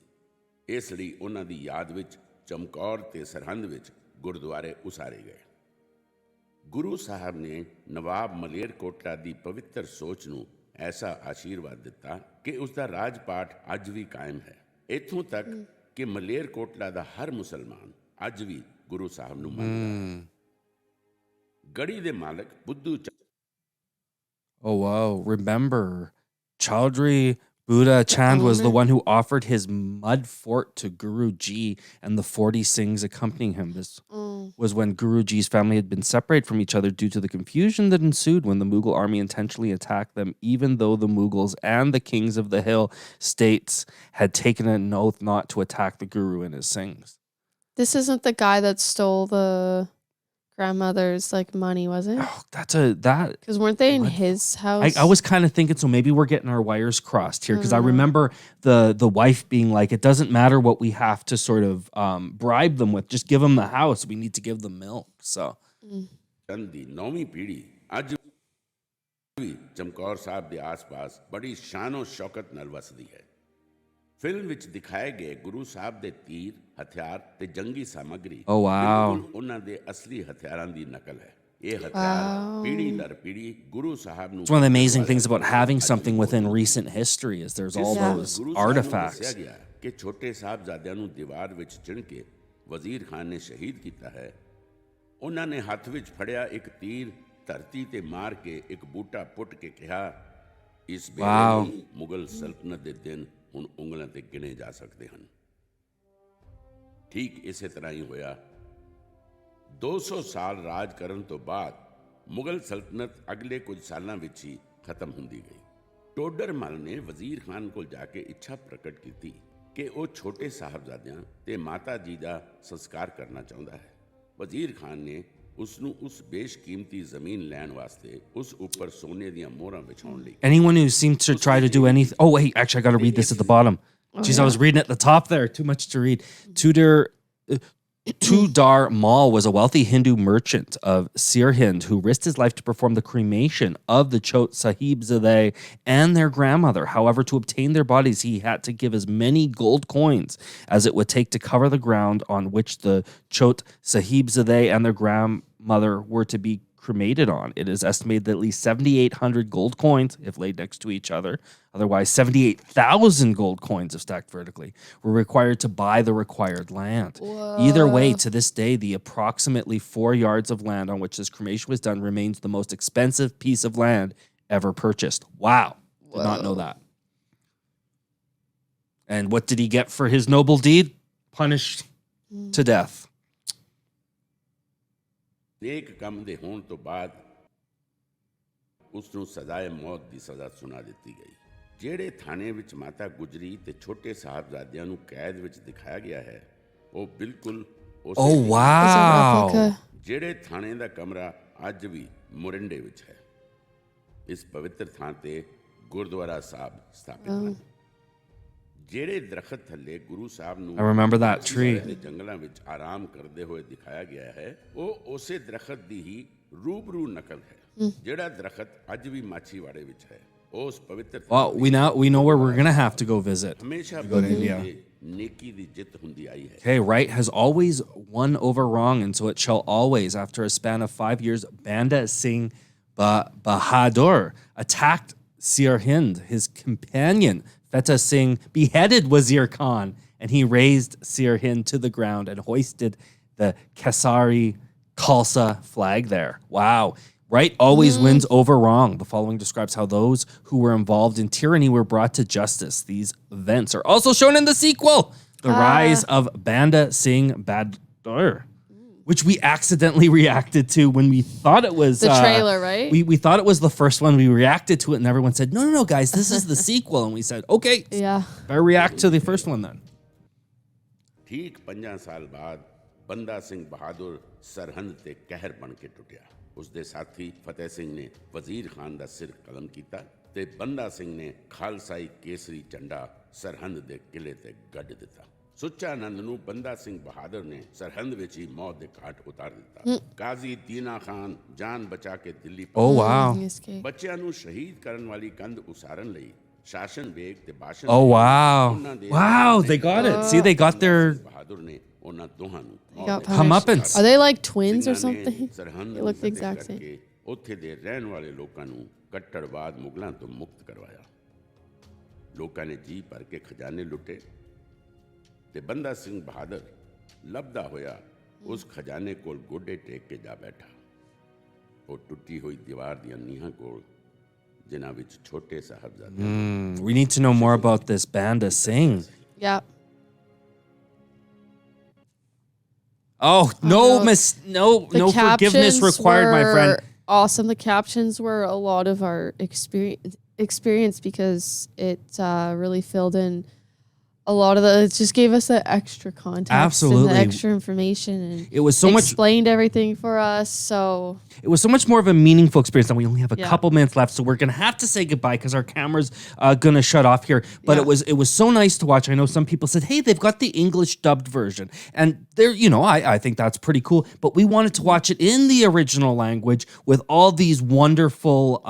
ਇਸ ਲਈ ਉਹਨਾਂ ਦੀ ਯਾਦ ਵਿੱਚ ਚਮਕੌਰ ਤੇ ਸਰਹੰਦ ਵਿੱਚ ਗੁਰਦੁਆਰੇ ਉਸਾਰੇ ਗਏ। ਗੁਰੂ ਸਾਹਿਬ ਨੇ ਨਵਾਬ ਮਲੇਰਕੋਟਲਾ ਦੀ ਪਵਿੱਤਰ ਸੋਚ ਨੂੰ ਐਸਾ ਆਸ਼ੀਰਵਾਦ ਦਿੱਤਾ ਕਿ ਉਸ ਦਾ ਰਾਜ ਪਾਠ ਅੱਜ ਵੀ ਕਾਇਮ ਹੈ। ਇੱਥੋਂ ਤੱਕ ਕਿ ਮਲੇਰਕੋਟਲਾ ਦਾ ਹਰ ਮੁਸਲਮਾਨ ਅੱਜ ਵੀ ਗੁਰੂ ਸਾਹਿਬ ਨੂੰ ਮੰਨਦਾ ਹੈ। ਗੜੀ ਦੇ ਮਾਲਕ ਬੁੱਧੂ
Oh, wow. Remember, Chaudhry Buddha Chand was the one who offered his mud fort to Guru Ji and the 40 Singhs accompanying him. This was when Guru Ji's family had been separated from each other due to the confusion that ensued when the Mughal army intentionally attacked them, even though the Mughals and the kings of the hill states had taken an oath not to attack the Guru and his Singhs.
This isn't the guy that stole the grandmother's money, was it?
Oh, because
weren't they in his house?
I was kind of thinking, so maybe we're getting our wires crossed here, because I remember the wife being like, it doesn't matter what we have to sort of bribe them with, just give them the house, we need to give them milk. So
ਦੀ ਨੌਵੀਂ ਪੀੜ੍ਹੀ ਅੱਜ ਵੀ ਚਮਕੌਰ ਸਾਹਿਬ ਦੇ ਆਸ-ਪਾਸ ਬੜੀ ਸ਼ਾਨੋ ਸ਼ੌਕਤ ਨਾਲ ਵਸਦੀ ਹੈ। Film ਵਿੱਚ ਦਿਖਾਏ ਗਏ ਗੁਰੂ ਸਾਹਿਬ ਦੇ ਤੀਰ, ਹਥਿਆਰ ਤੇ ਜੰਗੀ ਸਾਮਗਰੀ ਉਹਨਾਂ ਦੇ ਅਸਲੀ ਹਥਿਆਰਾਂ ਦੀ ਨਕਲ ਹੈ। ਇਹ ਹਥਿਆਰ ਪੀੜ੍ਹੀ ਦਰ ਪੀੜ੍ਹੀ ਗੁਰੂ ਸਾਹਿਬ ਨੂੰ
It's one of the amazing things about having something within recent history is there's all those artifacts.
ਕਿ ਛੋਟੇ ਸਾਹਿਬਜ਼ਾਦਿਆਂ ਨੂੰ ਦੀਵਾਰ ਵਿੱਚ ਚਿਣ ਕੇ ਵਜ਼ੀਰ ਖਾਨ ਨੇ ਸ਼ਹੀਦ ਕੀਤਾ ਹੈ। ਉਹਨਾਂ ਨੇ ਹੱਥ ਵਿੱਚ ਫੜਿਆ ਇੱਕ ਤੀਰ ਧਰਤੀ ਤੇ ਮਾਰ ਕੇ ਇੱਕ ਬੂਟਾ ਪੁੱਟ ਕੇ ਕਿਹਾ, ਇਸ ਵੇਲੇ ਮੁਗਲ ਸਲਤਨਤ ਦੇ ਦਿਨ ਹੁਣ ਉਂਗਲਾਂ ਤੇ ਗਿਣੇ ਜਾ ਸਕਦੇ ਹਨ। ਠੀਕ ਇਸੇ ਤਰ੍ਹਾਂ ਹੀ ਹੋਇਆ। 200 ਸਾਲ ਰਾਜ ਕਰਨ ਤੋਂ ਬਾਅਦ ਮੁਗਲ ਸਲਤਨਤ ਅਗਲੇ ਕੁਝ ਸਾਲਾਂ ਵਿੱਚ ਹੀ ਖਤਮ ਹੁੰਦੀ ਗਈ। ਟੋਡਰਮਲ ਨੇ ਵਜ਼ੀਰ ਖਾਨ ਕੋਲ ਜਾ ਕੇ ਇੱਛਾ ਪ੍ਰਗਟ ਕੀਤੀ ਕਿ ਉਹ ਛੋਟੇ ਸਾਹਿਬਜ਼ਾਦਿਆਂ ਤੇ ਮਾਤਾ ਜੀ ਦਾ ਸੰਸਕਾਰ ਕਰਨਾ ਚਾਹੁੰਦਾ ਹੈ। ਵਜ਼ੀਰ ਖਾਨ ਨੇ ਉਸ ਨੂੰ ਉਸ ਬੇਸ਼ਕੀਮਤੀ ਜ਼ਮੀਨ ਲੈਣ ਵਾਸਤੇ ਉਸ ਉੱਪਰ ਸੋਨੇ ਦੀਆਂ ਮੋਹਰਾਂ ਵਿਛਾਉਣ ਲਈ
Anyone who seems to try to do anything. Oh, wait, actually, I got to read this at the bottom. Jeez, I was reading at the top there. Too much to read. Tudar Mal was a wealthy Hindu merchant of Sirhind who risked his life to perform the cremation of the Chot Sahibzadeh and their grandmother. However, to obtain their bodies, he had to give as many gold coins as it would take to cover the ground on which the Chot Sahibzadeh and their grandmother were to be cremated on. It is estimated that at least 7,800 gold coins, if laid next to each other, otherwise 78,000 gold coins if stacked vertically, were required to buy the required land.
Whoa.
Either way, to this day, the approximately 4 yards of land on which this cremation was done remains the most expensive piece of land ever purchased. Wow. Did not know that. And what did he get for his noble deed? Punished to death.
ਨੇਕ ਕੰਮ ਦੇ ਹੋਣ ਤੋਂ ਬਾਅਦ ਉਸ ਨੂੰ ਸਜ਼ਾਏ ਮੌਤ ਦੀ ਸਜ਼ਾ ਸੁਣਾ ਦਿੱਤੀ ਗਈ। ਜਿਹੜੇ ਥਾਣੇ ਵਿੱਚ ਮਾਤਾ ਗੁਜਰੀ ਤੇ ਛੋਟੇ ਸਾਹਿਬਜ਼ਾਦਿਆਂ ਨੂੰ ਕੈਦ ਵਿੱਚ ਦਿਖਾਇਆ ਗਿਆ ਹੈ ਉਹ ਬਿਲਕੁਲ ਉਸੇ
Oh, wow.
ਜਿਹੜੇ ਥਾਣੇ ਦਾ ਕਮਰਾ ਅੱਜ ਵੀ ਮੋਰਿੰਡੇ ਵਿੱਚ ਹੈ। ਇਸ ਪਵਿੱਤਰ ਥਾਂ ਤੇ ਗੁਰਦੁਆਰਾ ਸਾਹਿਬ ਸਥਾਪਿਤ ਹਨ। ਜਿਹੜੇ ਦਰਖਤ ਥੱਲੇ ਗੁਰੂ ਸਾਹਿਬ ਨੂੰ
I remember that tree.
ਦੇ ਜੰਗਲਾਂ ਵਿੱਚ ਆਰਾਮ ਕਰਦੇ ਹੋਏ ਦਿਖਾਇਆ ਗਿਆ ਹੈ ਉਹ ਉਸੇ ਦਰਖਤ ਦੀ ਹੀ ਰੂਬਰੂ ਨਕਲ ਹੈ ਜਿਹੜਾ ਦਰਖਤ ਅੱਜ ਵੀ ਮਾਛੀਵਾੜੇ ਵਿੱਚ ਹੈ। ਉਸ ਪਵਿੱਤਰ
Well, we know where we're going to have to go visit.
ਹਮੇਸ਼ਾ
Go to India.
ਨੇਕੀ ਦੀ ਜਿੱਤ ਹੁੰਦੀ ਆਈ ਹੈ।
Okay, right has always won over wrong, and so it shall always. After a span of 5 years, Banda Singh Bahadur attacked Sirhind. His companion, Fetta Singh, beheaded Wazir Khan, and he razed Sirhind to the ground and hoisted the Kesari Khalsa flag there. Wow. Right always wins over wrong. The following describes how those who were involved in tyranny were brought to justice. These events are also shown in the sequel, The Rise of Banda Singh Bahadur, which we accidentally reacted to when we thought it was...
The trailer, right?
We thought it was the first one. We reacted to it and everyone said, no, guys, this is the sequel. And we said, okay,
yeah,
better react to the first one then.
ठीक 50 ਸਾਲ ਬਾਅਦ ਬੰਦਾ ਸਿੰਘ ਬਹਾਦਰ ਸਰਹੰਦ ਤੇ ਕਹਿਰ ਬਣ ਕੇ ਟੁੱਟਿਆ। ਉਸ ਦੇ ਸਾਥੀ ਫਤਿਹ ਸਿੰਘ ਨੇ ਵਜ਼ੀਰ ਖਾਨ ਦਾ ਸਿਰ ਕਲਮ ਕੀਤਾ ਤੇ ਬੰਦਾ ਸਿੰਘ ਨੇ ਖਾਲਸਾਈ ਕੇਸਰੀ ਝੰਡਾ ਸਰਹੰਦ ਦੇ ਕਿਲੇ ਤੇ ਗੱਡ ਦਿੱਤਾ। ਸੁੱਚਾ ਆਨੰਦ ਨੂੰ ਬੰਦਾ ਸਿੰਘ ਬਹਾਦਰ ਨੇ ਸਰਹੰਦ ਵਿੱਚ ਹੀ ਮੌਤ ਦੇ ਘਾਟ ਉਤਾਰ ਦਿੱਤਾ। ਕਾਜ਼ੀ ਦੀਨਾ ਖਾਨ ਜਾਨ ਬਚਾ ਕੇ ਦਿੱਲੀ
Oh, wow.
ਬੱਚਿਆਂ ਨੂੰ ਸ਼ਹੀਦ ਕਰਨ ਵਾਲੀ ਕੰਧ ਉਸਾਰਨ ਲਈ ਸ਼ਾਸਨ ਵੇਗ ਤੇ ਬਾਸ਼ਨ
Oh, wow. Wow, they got it. See, they got their
Bahadur ਨੇ ਉਹਨਾਂ ਦੋਹਾਂ ਨੂੰ
comeuppance.
Are they like twins or something? They look the exact same.
ਉੱਥੇ ਦੇ ਰਹਿਣ ਵਾਲੇ ਲੋਕਾਂ ਨੂੰ ਕੱਟੜਵਾਦ ਮੁਗਲਾਂ ਤੋਂ ਮੁਕਤ ਕਰਵਾਇਆ। ਲੋਕਾਂ ਨੇ ਜੀ ਭਰ ਕੇ ਖਜ਼ਾਨੇ ਲੁੱਟੇ ਤੇ ਬੰਦਾ ਸਿੰਘ ਬਹਾਦਰ ਲੱਭਦਾ ਹੋਇਆ ਉਸ ਖਜ਼ਾਨੇ ਕੋਲ ਗੋਡੇ ਟੇਕ ਕੇ ਜਾ ਬੈਠਾ। ਉਹ ਟੁੱਟੀ ਹੋਈ ਦੀਵਾਰ ਦੀਆਂ ਨੀਹਾਂ ਕੋਲ ਜਿਨ੍ਹਾਂ ਵਿੱਚ ਛੋਟੇ ਸਾਹਿਬਜ਼ਾਦੇ
We need to know more about this Banda Singh.
Yeah.
Oh, no forgiveness required, my friend.
Awesome. The captions were a lot of our experience because it really filled in a lot of it just gave us that extra context
Absolutely.
and the extra information, and
it was so much
explained everything for us. So
it was so much more of a meaningful experience. And we only have a
Yeah.
couple minutes left, so we're gonna have to say goodbye because our camera's gonna shut off here. But it was so nice to watch. I know some people said, "Hey, they've got the English dubbed version," and there, I think that's pretty cool. But we wanted to watch it in the original language with all these wonderful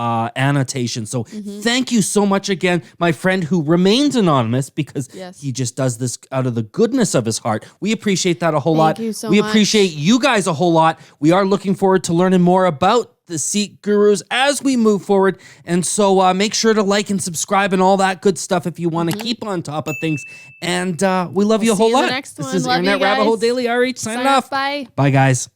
annotations. So thank you so much again, my friend who remains anonymous because he just does this out of the goodness of his heart. We appreciate that a whole lot.
Thank you so
we
much.
appreciate you guys a whole lot. We are looking forward to learning more about the Sikh gurus as we move forward. And so make sure to like and subscribe and all that good stuff if you want to keep on top of things. And we love you a whole lot.
Next
this
one.
is
Love
Internet
you
Rabbit Hole
guys.
Daily RH signing off.
Bye.
Bye, guys.